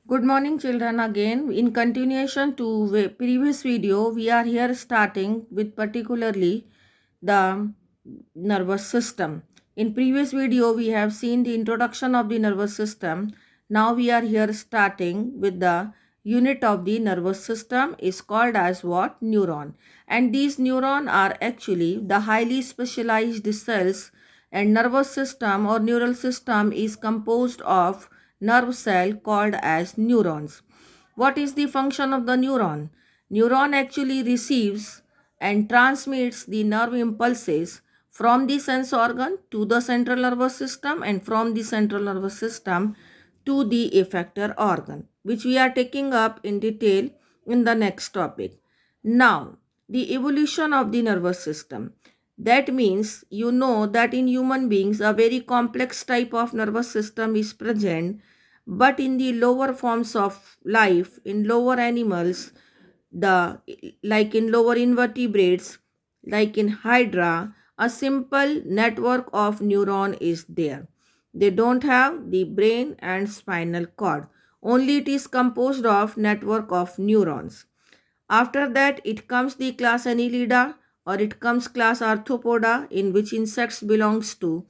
Good morning, children. Again, in continuation to previous video, we are here starting with particularly the nervous system. In previous video, we have seen the introduction of the nervous system. Now we are here starting with the unit of the nervous system is called as what? Neuron. And these neuron are actually the highly specialized cells, and nervous system or neural system is composed of nerve cell called as neurons. What is the function of the neuron? Neuron actually receives and transmits the nerve impulses from the sense organ to the central nervous system and from the central nervous system to the effector organ, which we are taking up in detail in the next topic. Now, the evolution of the nervous system. That means you know that in human beings a very complex type of nervous system is present, but in the lower forms of life, in lower animals, the like in lower invertebrates, like in hydra, a simple network of neuron is there. They don't have the brain and spinal cord. Only it is composed of network of neurons. After that, it comes the class Annelida, or it comes class Arthropoda, in which insects belongs to.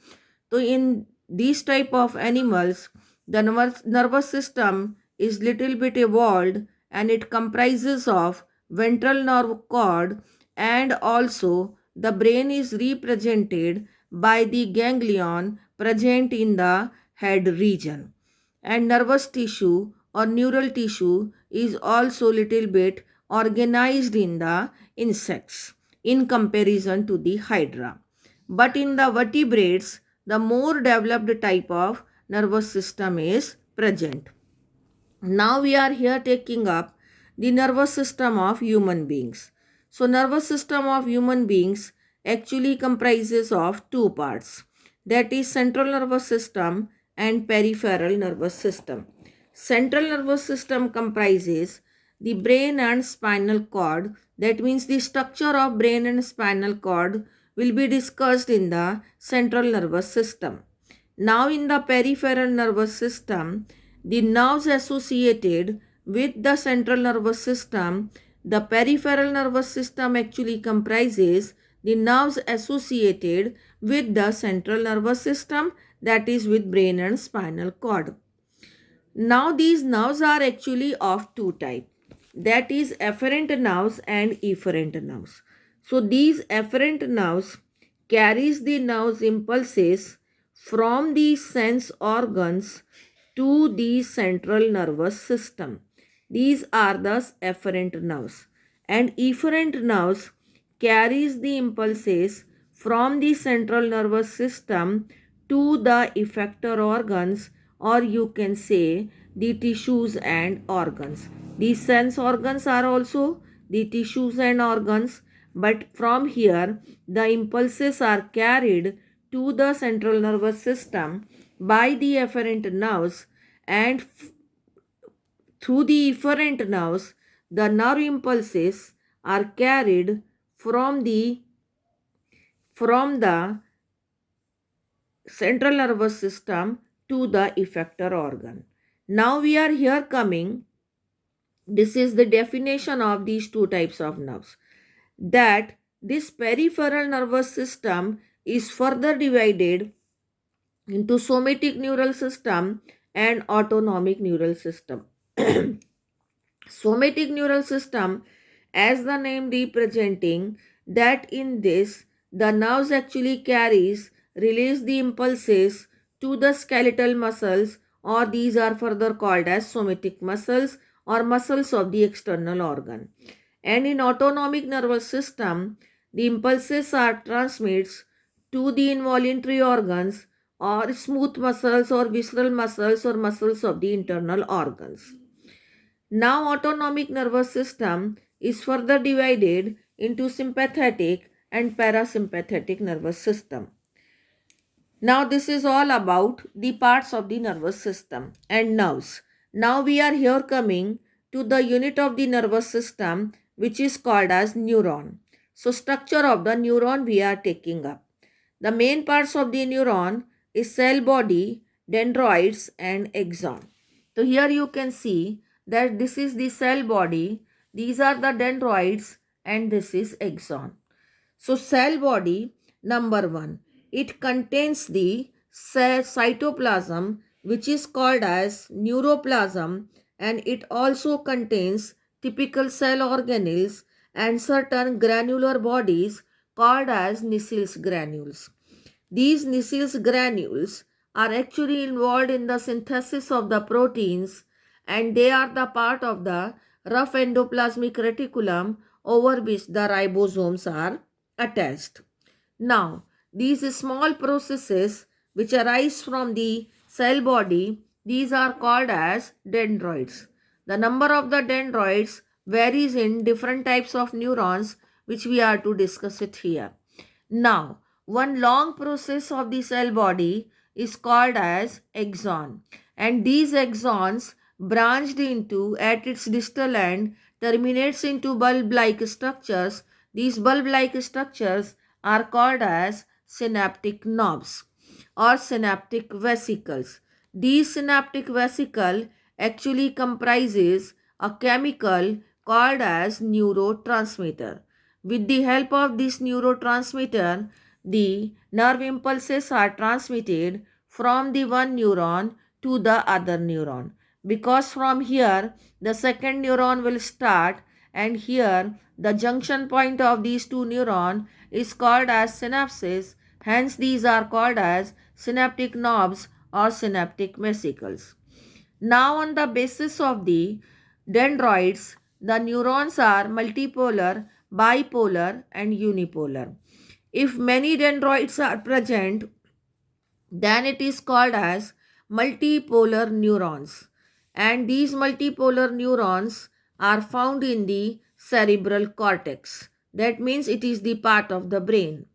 So in these type of animals, the nervous system is little bit evolved, and it comprises of ventral nerve cord, and also the brain is represented by the ganglion present in the head region, and nervous tissue or neural tissue is also little bit organized in the insects in comparison to the hydra. But in the vertebrates, the more developed type of nervous system is present. Now we are here taking up the nervous system of human beings. So nervous system of human beings actually comprises of two parts, that is central nervous system and peripheral nervous system. Central nervous system comprises the brain and spinal cord. That means the structure of brain and spinal cord will be discussed in the central nervous system. Now in the peripheral nervous system, the nerves associated with the central nervous system, the peripheral nervous system actually comprises the nerves associated with the central nervous system, that is with brain and spinal cord. Now these nerves are actually of two types, that is afferent nerves and efferent nerves. So these afferent nerves carries the nerves impulses from the sense organs to the central nervous system. These are the afferent nerves, and efferent nerves carries the impulses from the central nervous system to the effector organs, or you can say the tissues and organs. These sense organs are also the tissues and organs, but from here the impulses are carried to the central nervous system by the afferent nerves, and through the efferent nerves the nerve impulses are carried from the central nervous system to the effector organ. Now we are here coming, this is the definition of these two types of nerves, that this peripheral nervous system is further divided into somatic neural system and autonomic neural system. Somatic neural system, as the name representing, that in this the nerves actually carries release the impulses to the skeletal muscles, or these are further called as somatic muscles or muscles of the external organ. And in autonomic nervous system, the impulses are transmits to the involuntary organs, or smooth muscles or visceral muscles or muscles of the internal organs. Now autonomic nervous system is further divided into sympathetic and parasympathetic nervous system. Now this is all about the parts of the nervous system and nerves. Now we are here coming to the unit of the nervous system, which is called as neuron. So structure of the neuron we are taking up. The main parts of the neuron is cell body, dendroids and axon. So here you can see that this is the cell body, these are the dendroids, and this is axon. So cell body number 1, it contains the cell cytoplasm, which is called as neuroplasm, and it also contains typical cell organelles and certain granular bodies called as Nissel's granules. These Nissel's granules are actually involved in the synthesis of the proteins, and they are the part of the rough endoplasmic reticulum over which the ribosomes are attached. Now, these small processes which arise from the cell body, these are called as dendroids. The number of the dendroids varies in different types of neurons, which we are to discuss it here. Now, one long process of the cell body is called as axon, and these axons branched into at its distal end terminates into bulb-like structures. These bulb-like structures are called as synaptic knobs or synaptic vesicles. These synaptic vesicle actually comprises a chemical called as neurotransmitter. With the help of this neurotransmitter, the nerve impulses are transmitted from the one neuron to the other neuron. Because from here the second neuron will start, and here the junction point of these two neurons is called as synapses. Hence these are called as synaptic knobs or synaptic vesicles. Now on the basis of the dendroids, the neurons are multipolar, bipolar and unipolar. If many dendroids are present, then it is called as multipolar neurons. And these multipolar neurons are found in the cerebral cortex. That means it is the part of the brain.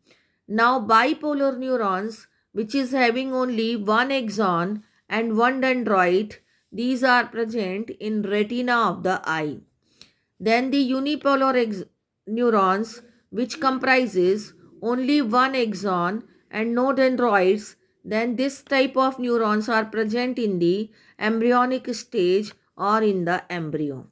Now bipolar neurons, which is having only one axon and one dendroid, these are present in retina of the eye. Then the unipolar neurons, which comprises only one axon and no dendroids, then this type of neurons are present in the embryonic stage or in the embryo.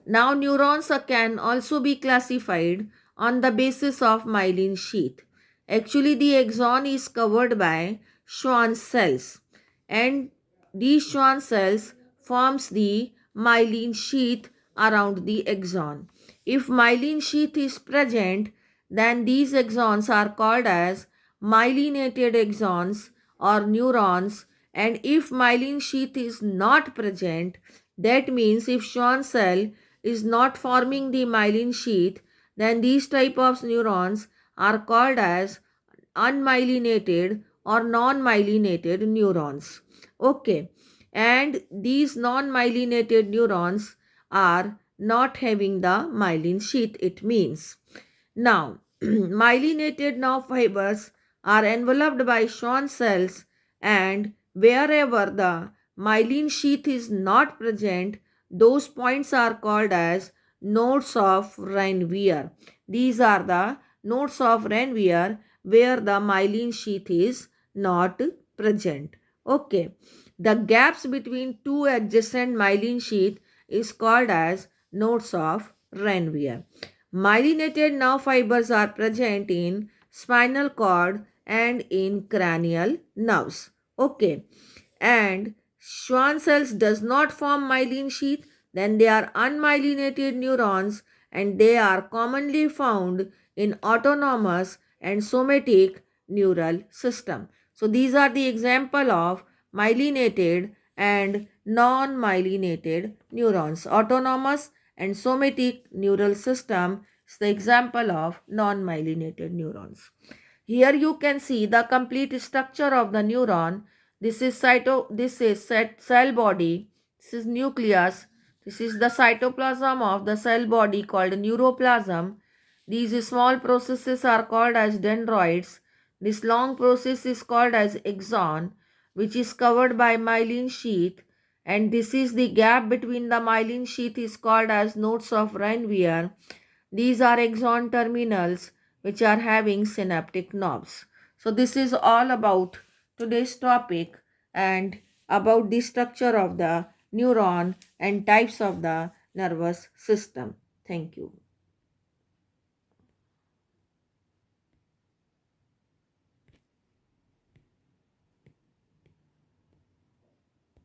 Now neurons can also be classified on the basis of myelin sheath. Actually the axon is covered by Schwann cells, and these Schwann cells forms the myelin sheath around the axon. If myelin sheath is present, then these axons are called as myelinated axons or neurons, and if myelin sheath is not present, that means if Schwann cell is not forming the myelin sheath, then these type of neurons are called as unmyelinated or non-myelinated neurons. Okay, and these non-myelinated neurons are not having the myelin sheath, it means. Now, myelinated nerve fibers are enveloped by Schwann cells, and wherever the myelin sheath is not present, those points are called as nodes of Ranvier. These are the nodes of Ranvier where the myelin sheath is not present. Okay. The gaps between two adjacent myelin sheath is called as nodes of Ranvier. Myelinated nerve fibers are present in spinal cord and in cranial nerves. Okay. And Schwann cells does not form myelin sheath, then they are unmyelinated neurons, and they are commonly found in autonomous and somatic neural system. So these are the example of myelinated and non-myelinated neurons. Autonomous and somatic neural system is the example of non-myelinated neurons. Here you can see the complete structure of the neuron. This is cell body. This is nucleus. This is the cytoplasm of the cell body called neuroplasm. These small processes are called as dendroids. This long process is called as axon, which is covered by myelin sheath, and this is the gap between the myelin sheath is called as nodes of Ranvier. These are axon terminals which are having synaptic knobs. So this is all about today's topic and about the structure of the neuron, and types of the nervous system. Thank you.